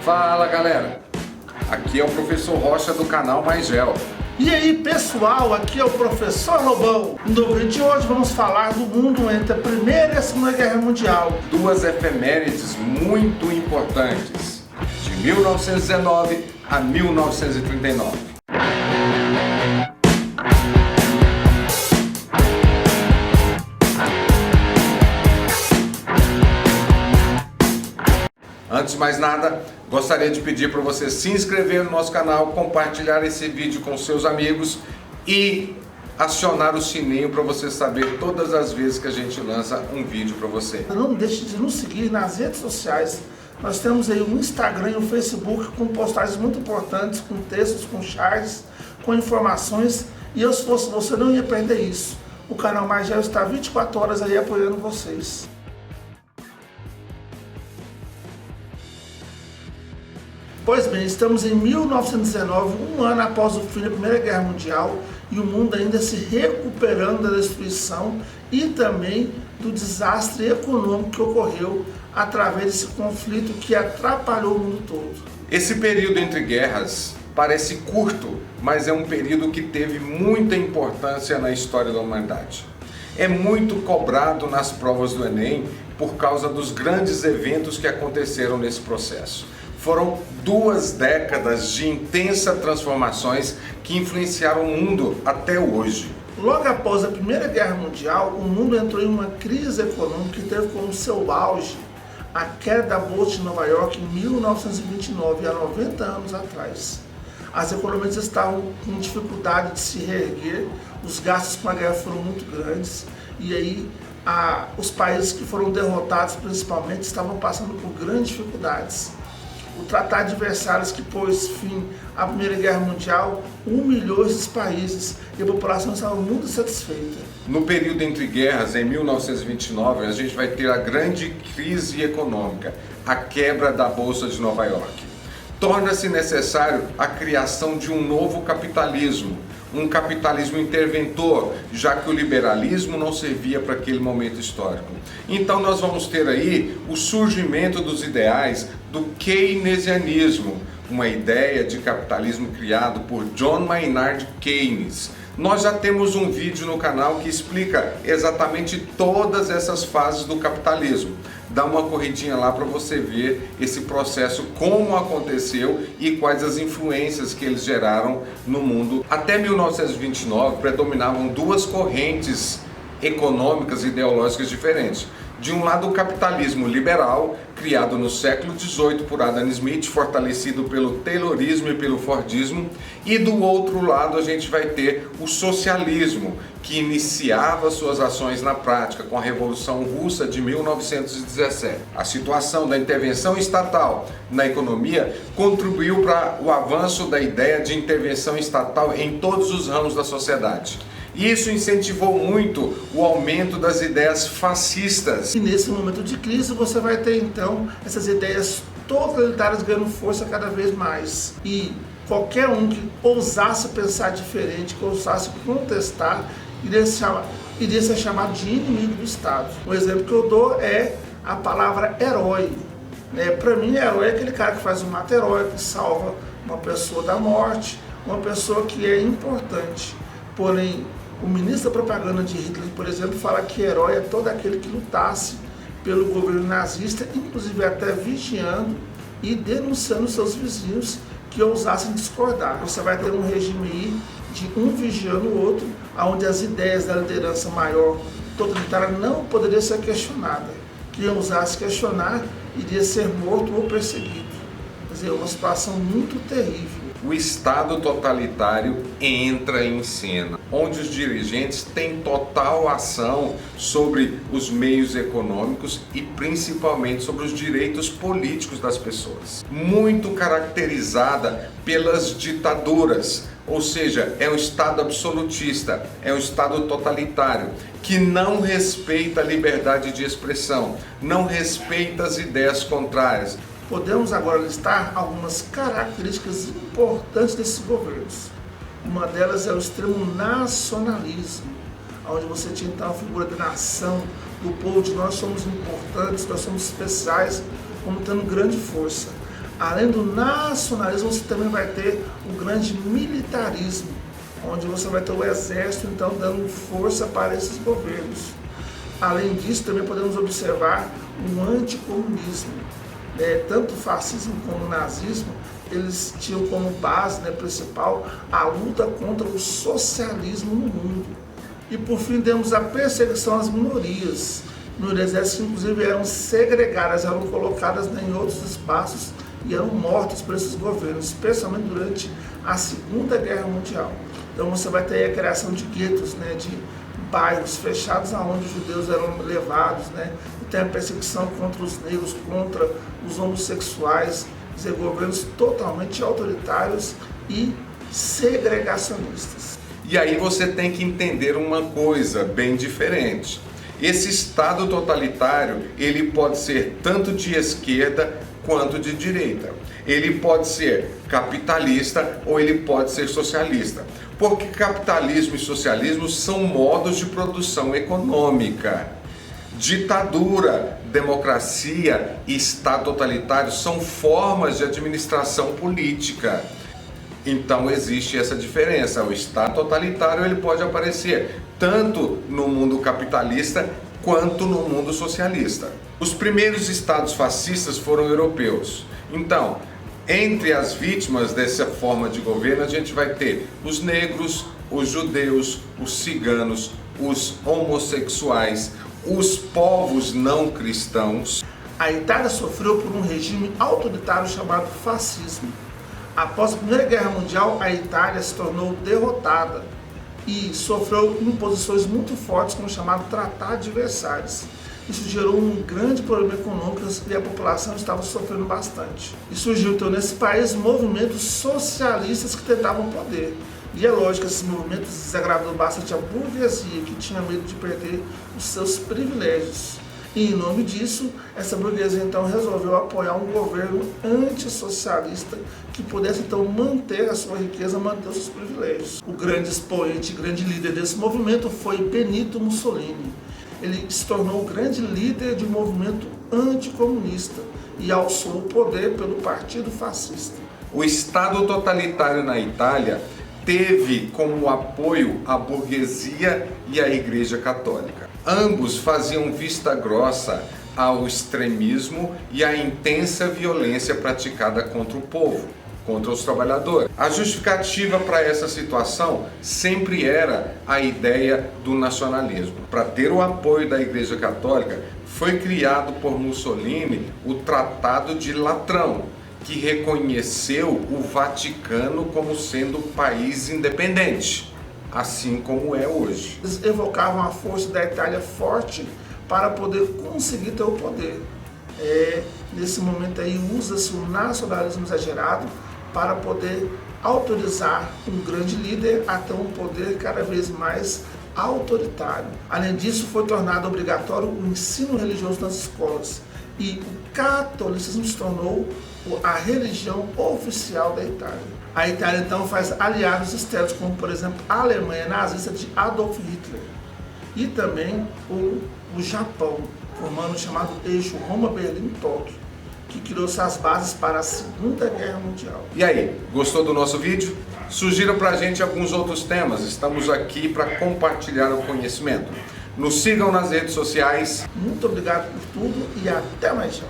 Fala galera, aqui é o professor Rocha do canal Mais Gel. E aí pessoal, aqui é o professor Lobão. No vídeo de hoje vamos falar do mundo entre a Primeira e a Segunda Guerra Mundial. Duas efemérides muito importantes, de 1919 a 1939. Antes de mais nada, gostaria de pedir para você se inscrever no nosso canal, compartilhar esse vídeo com seus amigos e acionar o sininho para você saber todas as vezes que a gente lança um vídeo para você. Não deixe de nos seguir nas redes sociais. Nós temos aí o Instagram e o Facebook com postagens muito importantes, com textos, com charts, com informações. E eu, se fosse você, não ia perder isso. O canal Mais Gel está 24 horas aí apoiando vocês. Pois bem, estamos em 1919, um ano após o fim da Primeira Guerra Mundial, e o mundo ainda se recuperando da destruição e também do desastre econômico que ocorreu através desse conflito que atrapalhou o mundo todo. Esse período entre guerras parece curto, mas é um período que teve muita importância na história da humanidade. É muito cobrado nas provas do Enem por causa dos grandes eventos que aconteceram nesse processo. Foram 2 décadas de intensas transformações que influenciaram o mundo até hoje. Logo após a Primeira Guerra Mundial, o mundo entrou em uma crise econômica que teve como seu auge a queda da Bolsa de Nova York em 1929, há 90 anos atrás. As economias estavam com dificuldade de se reerguer, os gastos com a guerra foram muito grandes e aí os países que foram derrotados principalmente estavam passando por grandes dificuldades. O Tratado de Versalhes, que pôs fim à Primeira Guerra Mundial, humilhou esses países e a população estava muito satisfeita. No período entre guerras, em 1929, a gente vai ter a grande crise econômica, a quebra da Bolsa de Nova York. Torna-se necessário a criação de um novo capitalismo, um capitalismo interventor, já que o liberalismo não servia para aquele momento histórico. Então nós vamos ter aí o surgimento dos ideais do keynesianismo, uma ideia de capitalismo criado por John Maynard Keynes. Nós já temos um vídeo no canal que explica exatamente todas essas fases do capitalismo. Dá uma corridinha lá para você ver esse processo, como aconteceu e quais as influências que eles geraram no mundo. Até 1929 predominavam 2 correntes econômicas e ideológicas diferentes. De um lado, o capitalismo liberal, criado no século XVIII por Adam Smith, fortalecido pelo Taylorismo e pelo Fordismo, e do outro lado a gente vai ter o socialismo, que iniciava suas ações na prática com a Revolução Russa de 1917. A situação da intervenção estatal na economia contribuiu para o avanço da ideia de intervenção estatal em todos os ramos da sociedade. Isso incentivou muito o aumento das ideias fascistas. E nesse momento de crise você vai ter então essas ideias totalitárias ganhando força cada vez mais. E qualquer um que ousasse pensar diferente, que ousasse contestar, iria ser chamado de inimigo do Estado. Um exemplo que eu dou é a palavra herói. Para mim, herói é aquele cara que faz um ato heróico, que salva uma pessoa da morte, uma pessoa que é importante. Porém, o ministro da propaganda de Hitler, por exemplo, fala que herói é todo aquele que lutasse pelo governo nazista, inclusive até vigiando e denunciando seus vizinhos que ousassem discordar. Você vai ter um regime aí de um vigiando o outro, onde as ideias da liderança maior totalitária não poderiam ser questionadas. Quem ousasse questionar iria ser morto ou perseguido. Quer dizer, é uma situação muito terrível. O Estado totalitário entra em cena, onde os dirigentes têm total ação sobre os meios econômicos e principalmente sobre os direitos políticos das pessoas. Muito caracterizada pelas ditaduras, ou seja, é um Estado absolutista, é um Estado totalitário, que não respeita a liberdade de expressão, não respeita as ideias contrárias. Podemos agora listar algumas características importantes desses governos. Uma delas é o extremo nacionalismo, onde você tinha então a figura da nação, do povo, de nós somos importantes, nós somos especiais, como tendo grande força. Além do nacionalismo, você também vai ter o grande militarismo, onde você vai ter o exército, então, dando força para esses governos. Além disso, também podemos observar o anticomunismo. Tanto o fascismo como o nazismo, eles tinham como base, principal a luta contra o socialismo no mundo. E por fim temos a perseguição às minorias. Minorias que inclusive eram segregadas, eram colocadas em outros espaços e eram mortas por esses governos, especialmente durante a Segunda Guerra Mundial. Então você vai ter a criação de guetos, de bairros fechados aonde os judeus eram levados, e tem a perseguição contra os negros, contra os homossexuais, dizer, governos totalmente autoritários e segregacionistas. E aí você tem que entender uma coisa bem diferente. Esse Estado totalitário, ele pode ser tanto de esquerda quanto de direita. Ele pode ser capitalista ou ele pode ser socialista. Porque capitalismo e socialismo são modos de produção econômica. Ditadura, democracia e Estado totalitário são formas de administração política. Então existe essa diferença. O Estado totalitário ele pode aparecer tanto no mundo capitalista quanto no mundo socialista. Os primeiros estados fascistas foram europeus. Então, entre as vítimas dessa forma de governo, a gente vai ter os negros, os judeus, os ciganos, os homossexuais, os povos não cristãos. A Itália sofreu por um regime autoritário chamado fascismo. Após a Primeira Guerra Mundial, a Itália se tornou derrotada e sofreu imposições muito fortes, como o chamado Tratado de Versalhes. Isso gerou um grande problema econômico e a população estava sofrendo bastante. E surgiu então nesse país movimentos socialistas que tentavam poder. E é lógico que esses movimentos desagradou bastante a burguesia, que tinha medo de perder os seus privilégios. E em nome disso, essa burguesia então resolveu apoiar um governo antissocialista que pudesse então manter a sua riqueza, manter os seus privilégios. O grande expoente, grande líder desse movimento foi Benito Mussolini. Ele se tornou o grande líder de um movimento anticomunista e alçou o poder pelo Partido Fascista. O Estado totalitário na Itália teve como apoio a burguesia e a Igreja Católica. Ambos faziam vista grossa ao extremismo e à intensa violência praticada contra o povo, contra os trabalhadores. A justificativa para essa situação sempre era a ideia do nacionalismo. Para ter o apoio da Igreja Católica, foi criado por Mussolini o Tratado de Latrão, que reconheceu o Vaticano como sendo país independente, assim como é hoje. Eles evocavam a força da Itália forte para poder conseguir ter o poder. Nesse momento aí usa-se o nacionalismo exagerado para poder autorizar um grande líder a ter um poder cada vez mais autoritário. Além disso, foi tornado obrigatório o ensino religioso nas escolas e o catolicismo se tornou a religião oficial da Itália. A Itália então faz aliados externos, como por exemplo a Alemanha nazista de Adolf Hitler e também o Japão, formando o chamado eixo Roma-Berlim-Tóquio, que criou-se as bases para a Segunda Guerra Mundial. E aí, gostou do nosso vídeo? Sugira pra gente alguns outros temas, estamos aqui para compartilhar o conhecimento. Nos sigam nas redes sociais. Muito obrigado por tudo e até mais.